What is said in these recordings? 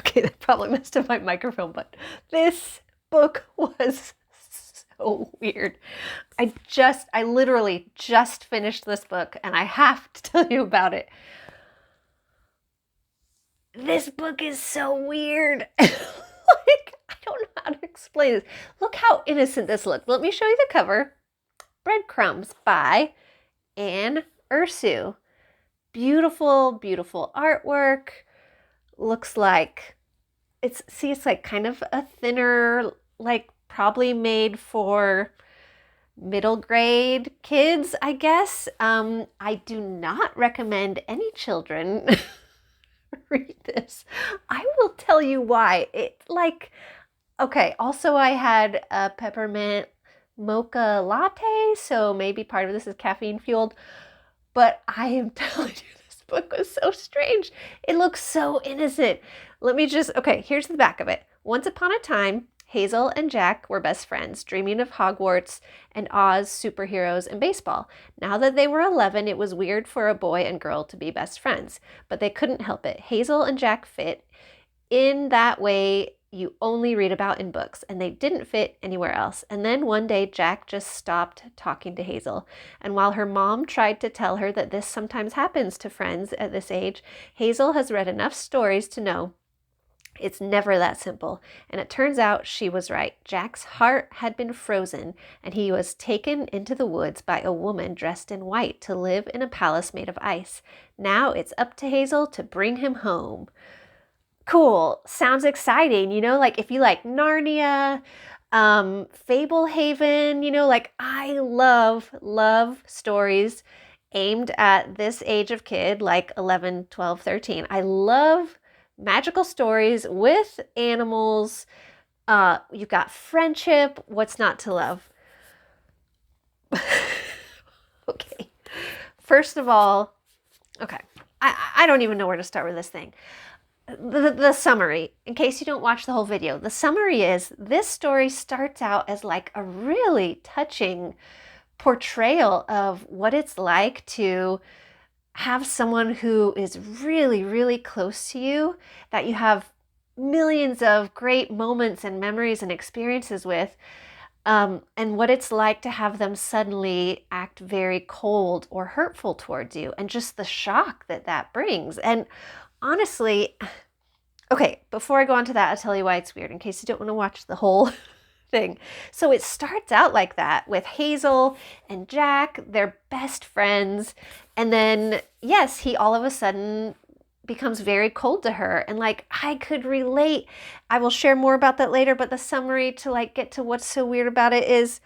Okay, that probably messed up my microphone, but this book was so weird. I literally just finished this book and I have to tell you about it. This book is so weird. Like, I don't know how to explain this. Look how innocent this looks. Let me show you the cover. Breadcrumbs by Anne Ursu. Beautiful, beautiful artwork. Looks like it's like kind of a thinner, like probably made for middle grade kids, I guess. I do not recommend any children read this. I will tell you why. Okay, also I had a peppermint mocha latte, so maybe part of this is caffeine fueled, but I am telling you, this book was so strange. It looks so innocent. Okay, here's the back of it. Once upon a time, Hazel and Jack were best friends, dreaming of Hogwarts and Oz, superheroes, and baseball. Now that they were 11, it was weird for a boy and girl to be best friends, but they couldn't help it. Hazel and Jack fit in that way you only read about in books, and they didn't fit anywhere else. And then one day, Jack just stopped talking to Hazel. And while her mom tried to tell her that this sometimes happens to friends at this age, Hazel has read enough stories to know it's never that simple. And it turns out she was right. Jack's heart had been frozen, and he was taken into the woods by a woman dressed in white to live in a palace made of ice. Now it's up to Hazel to bring him home. Cool. Sounds exciting. Like if you like Narnia, Fablehaven, like I love stories aimed at this age of kid, like 11, 12, 13. I love magical stories with animals. You've got friendship. What's not to love? Okay. First of all, okay. I don't even know where to start with this thing. The summary, in case you don't watch the whole video, the summary is this story starts out as like a really touching portrayal of what it's like to have someone who is really, really close to you, that you have millions of great moments and memories and experiences with, and what it's like to have them suddenly act very cold or hurtful towards you, and just the shock that that brings. And honestly, okay, before I go on to that, I'll tell you why it's weird in case you don't want to watch the whole thing. So it starts out like that with Hazel and Jack, they're best friends. And then, yes, he all of a sudden becomes very cold to her. And like, I could relate. I will share more about that later, but the summary to like get to what's so weird about it is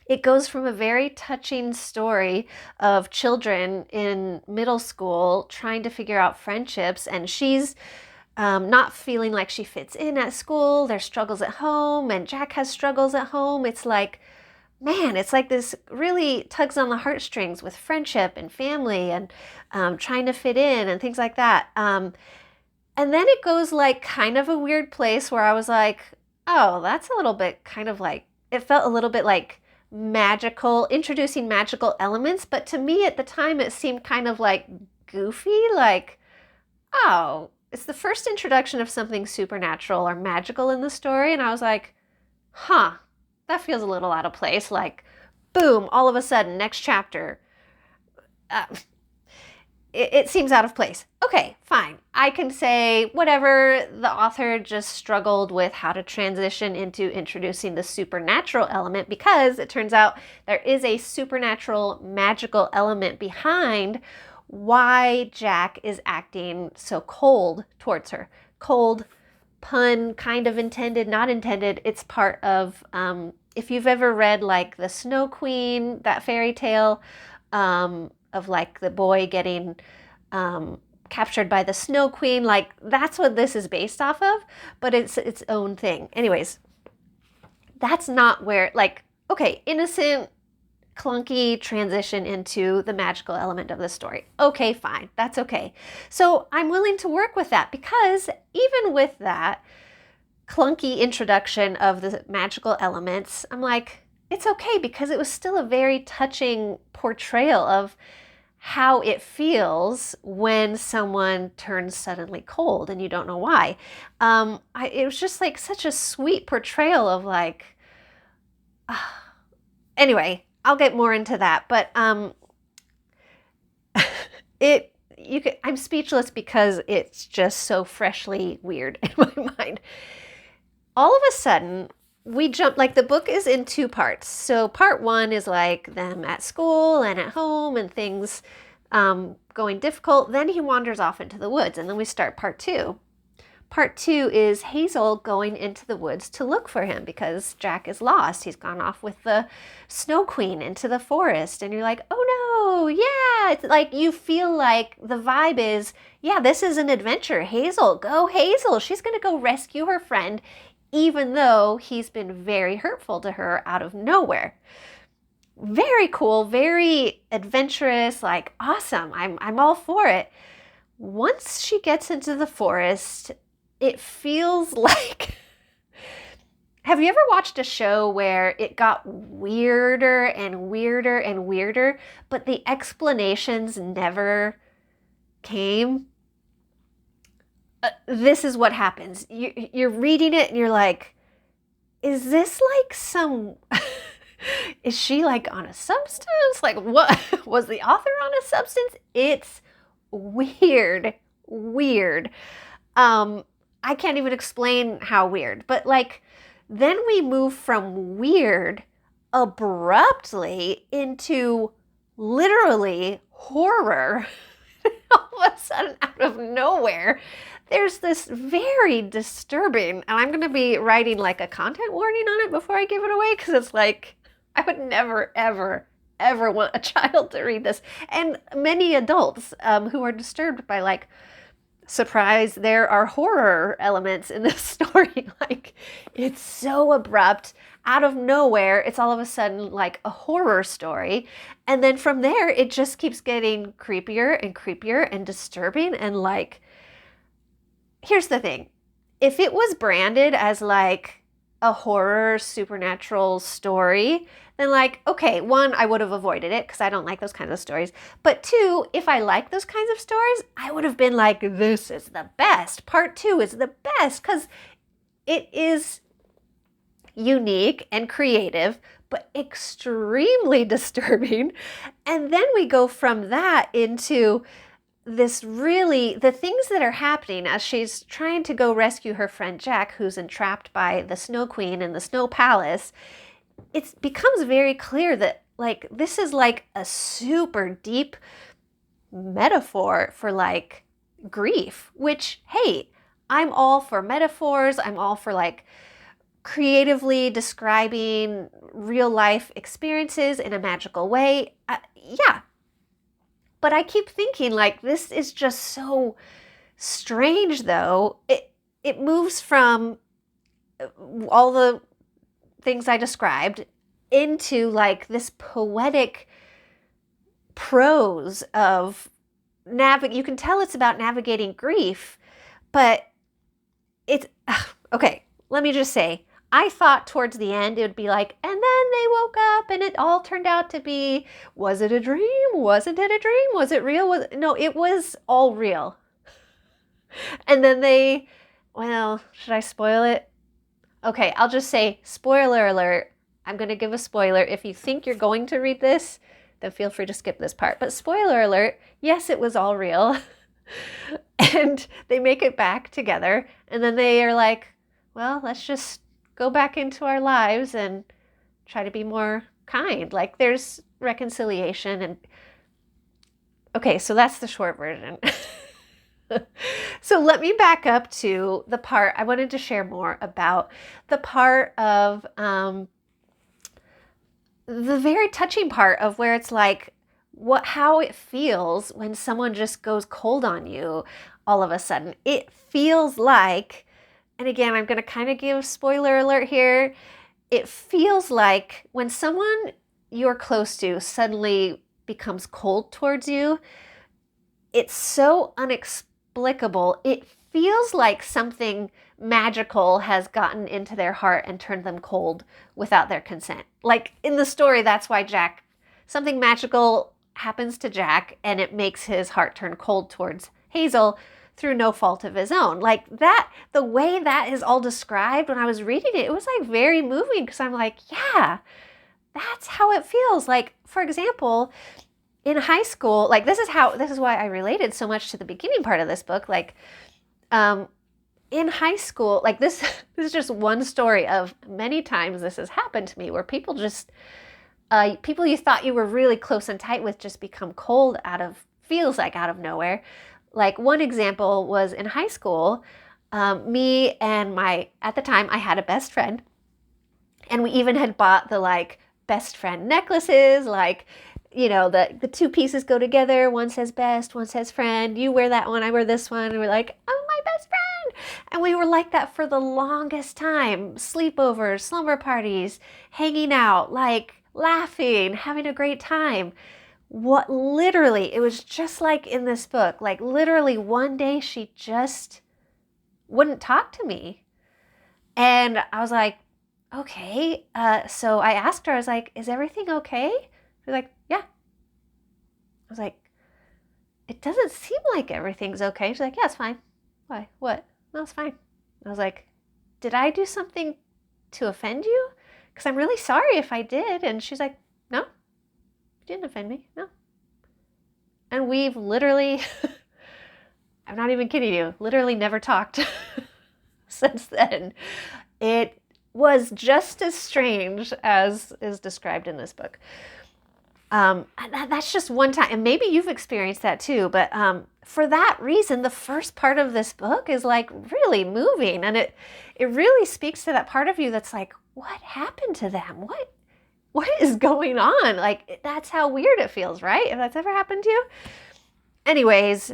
it goes from a very touching story of children in middle school trying to figure out friendships, and she's not feeling like she fits in at school. There's struggles at home, and Jack has struggles at home. It's like, man, it's like this really tugs on the heartstrings with friendship and family and trying to fit in and things like that. And then it goes like kind of a weird place where I was like, oh, that's a little bit kind of like, it felt a little bit like magical, introducing magical elements. But to me at the time, it seemed kind of like goofy, like, oh, it's the first introduction of something supernatural or magical in the story. And I was like, huh, that feels a little out of place. Like, boom, all of a sudden, next chapter. It seems out of place. Okay, fine. I can say whatever. The author just struggled with how to transition into introducing the supernatural element, because it turns out there is a supernatural magical element behind why Jack is acting so cold towards her. Cold, pun, kind of intended, not intended. It's part of, if you've ever read like the Snow Queen, that fairy tale, of like the boy getting captured by the Snow Queen, like that's what this is based off of, but it's its own thing. Anyways, that's not where, like, okay, innocent, clunky transition into the magical element of the story. Okay, fine, that's okay. So I'm willing to work with that, because even with that clunky introduction of the magical elements, I'm like, it's okay, because it was still a very touching portrayal of how it feels when someone turns suddenly cold and you don't know why. It was just like such a sweet portrayal of like, anyway, I'll get more into that, but I'm speechless because it's just so freshly weird in my mind. All of a sudden, we jump, like the book is in two parts. So part one is like them at school and at home and things going difficult. Then he wanders off into the woods, and then we start part two. Part two is Hazel going into the woods to look for him because Jack is lost. He's gone off with the Snow Queen into the forest. And you're like, oh no, yeah. It's like you feel like the vibe is, yeah, this is an adventure. Hazel, go Hazel. She's going to go rescue her friend, even though he's been very hurtful to her out of nowhere. Very cool, very adventurous, like awesome. I'm all for it. Once she gets into the forest, it feels like, have you ever watched a show where it got weirder and weirder and weirder, but the explanations never came? This is what happens. You're reading it and you're like, is this like some, is she like on a substance? Like what, was the author on a substance? It's weird. I can't even explain how weird, but like, then we move from weird abruptly into literally horror. All of a sudden, out of nowhere, there's this very disturbing, and I'm going to be writing like a content warning on it before I give it away, because it's like, I would never, ever, ever want a child to read this. And many adults who are disturbed by like, surprise, there are horror elements in this story. Like, it's so abrupt, out of nowhere, it's all of a sudden like a horror story. And then from there, it just keeps getting creepier and creepier and disturbing. And like, here's the thing. If it was branded as like a horror supernatural story, then like, okay, one, I would have avoided it because I don't like those kinds of stories. But two, if I like those kinds of stories, I would have been like, this is the best. Part two is the best because it is unique and creative, but extremely disturbing. And then we go from that into this really, the things that are happening as she's trying to go rescue her friend Jack, who's entrapped by the Snow Queen in the Snow Palace. It becomes very clear that like this is like a super deep metaphor for like grief, which, hey, I'm all for metaphors. I'm all for like creatively describing real life experiences in a magical way. Yeah. But I keep thinking like this is just so strange though. It moves from all the things I described into like this poetic prose of you can tell it's about navigating grief, but it's okay. Let me just say, I thought towards the end it would be like, and then they woke up and it all turned out to be, was it a dream? Wasn't it a dream? Was it real? No, it was all real. And then well, should I spoil it? Okay, I'll just say, spoiler alert. I'm going to give a spoiler. If you think you're going to read this, then feel free to skip this part. But spoiler alert, yes, it was all real. And they make it back together. And then they are like, well, let's just go back into our lives and try to be more kind. Like there's reconciliation. And okay, so that's the short version. So let me back up to the part I wanted to share more about, the part of the very touching part of where it's like how it feels when someone just goes cold on you all of a sudden. It feels like, and again, I'm going to kind of give spoiler alert here. It feels like when someone you're close to suddenly becomes cold towards you, it's so inexplicable. It feels like something magical has gotten into their heart and turned them cold without their consent. Like in the story, that's why something magical happens to Jack, and it makes his heart turn cold towards Hazel through no fault of his own. Like that, the way that is all described when I was reading it, it was like very moving, because I'm like, yeah, that's how it feels. Like, for example, in high school, like this is why I related so much to the beginning part of this book. Like, in high school, like this is just one story of many times this has happened to me, where people you thought you were really close and tight with just become cold feels like out of nowhere. Like one example was in high school, me and at the time I had a best friend, and we even had bought the like best friend necklaces, like, you know, the two pieces go together. One says best, one says friend. You wear that one, I wear this one. And we're like, oh, my best friend. And we were like that for the longest time. Sleepovers, slumber parties, hanging out, like laughing, having a great time. It was just like in this book. Like literally one day she just wouldn't talk to me. And I was like, okay. So I asked her, I was like, is everything okay? She was like, yeah. I was like, it doesn't seem like everything's okay. She's like, yeah, it's fine. Why? What? No, it's fine. I was like, did I do something to offend you? Because I'm really sorry if I did. And she's like, no, you didn't offend me. No. And we've literally, I'm not even kidding you, literally never talked since then. It was just as strange as is described in this book. That's just one time, and maybe you've experienced that too, but for that reason, the first part of this book is like really moving, and it really speaks to that part of you that's like, what happened to them? What is going on? Like, that's how weird it feels, right? If that's ever happened to you. Anyways,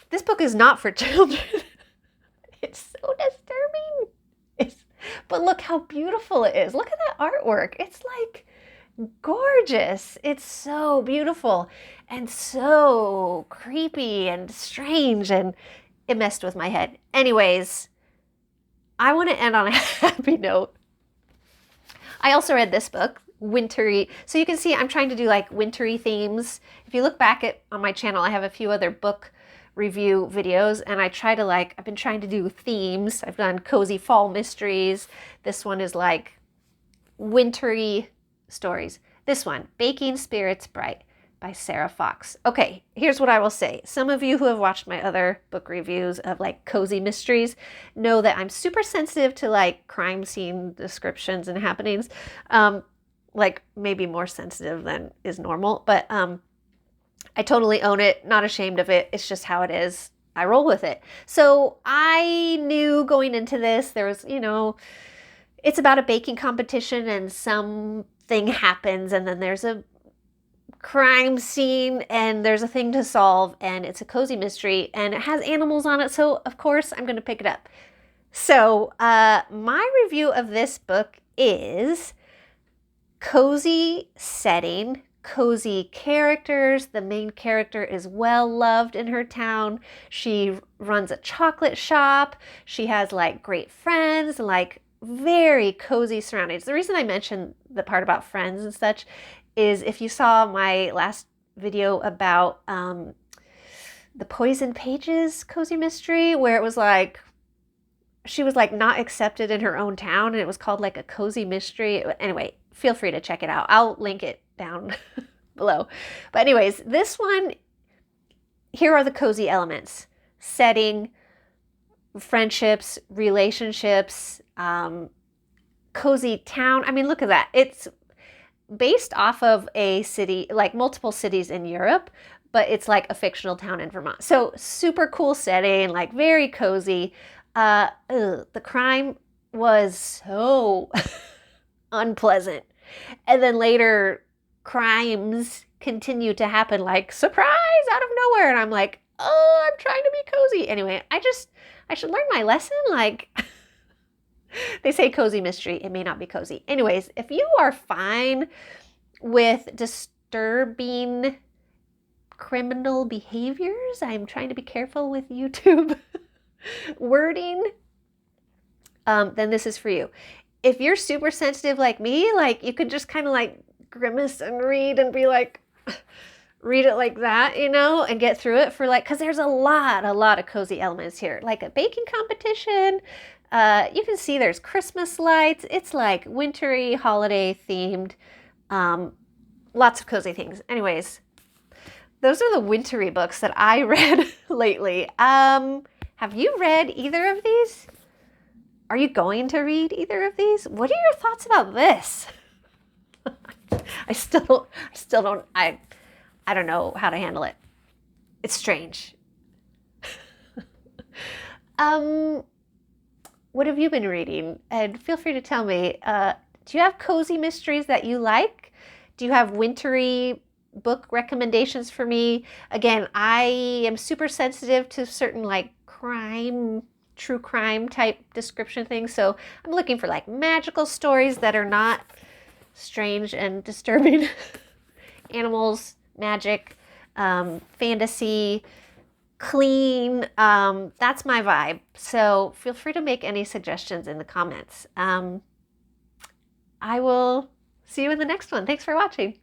this book is not for children. It's so disturbing. But look how beautiful it is. Look at that artwork. It's like gorgeous. It's so beautiful and so creepy and strange, and it messed with my head. Anyways, I want to end on a happy note. I also read this book, Wintry. So you can see I'm trying to do like wintry themes. If you look back on my channel, I have a few other book review videos, and I've been trying to do themes. I've done cozy fall mysteries. This one is like wintry stories. This one, Baking Spirits Bright by Sarah Fox. Okay, here's what I will say. Some of you who have watched my other book reviews of like cozy mysteries know that I'm super sensitive to like crime scene descriptions and happenings. Like maybe more sensitive than is normal, but I totally own it, not ashamed of it. It's just how it is. I roll with it. So I knew going into this, there was, it's about a baking competition and something happens, and then there's a crime scene and there's a thing to solve, and it's a cozy mystery and it has animals on it. So of course I'm going to pick it up. So my review of this book is cozy setting, cozy characters. The main character is well loved in her town. She runs a chocolate shop. She has like great friends, like very cozy surroundings. The reason I mentioned the part about friends and such is if you saw my last video about the Poison Pages cozy mystery, where it was like she was like not accepted in her own town, and it was called like a cozy mystery. Anyway, feel free to check it out. I'll link it down below. But anyways, this one, here are the cozy elements: setting, friendships, relationships, cozy town. I mean, look at that. It's based off of a city, like multiple cities in Europe, but it's like a fictional town in Vermont. So super cool setting, like very cozy. The crime was so unpleasant. And then later crimes continue to happen, like surprise out of nowhere. And I'm like, oh, I'm trying to be cozy. Anyway, I should learn my lesson. Like they say cozy mystery, it may not be cozy. Anyways, if you are fine with disturbing criminal behaviors, I'm trying to be careful with YouTube wording, then this is for you. If you're super sensitive like me, like you could just kind of like grimace and read and be like, read it like that, you know, and get through it for like, because there's a lot of cozy elements here, like a baking competition. You can see there's Christmas lights. It's like wintry, holiday themed. Lots of cozy things. Anyways, those are the wintry books that I read lately. Have you read either of these? Are you going to read either of these? What are your thoughts about this? I still don't, I don't know how to handle it. It's strange. What have you been reading? And feel free to tell me. Do you have cozy mysteries that you like? Do you have wintry book recommendations for me? Again, I am super sensitive to certain like crime, true crime type description things. So I'm looking for like magical stories that are not strange and disturbing. Animals, magic, fantasy, clean. That's my vibe. So feel free to make any suggestions in the comments. I will see you in the next one. Thanks for watching.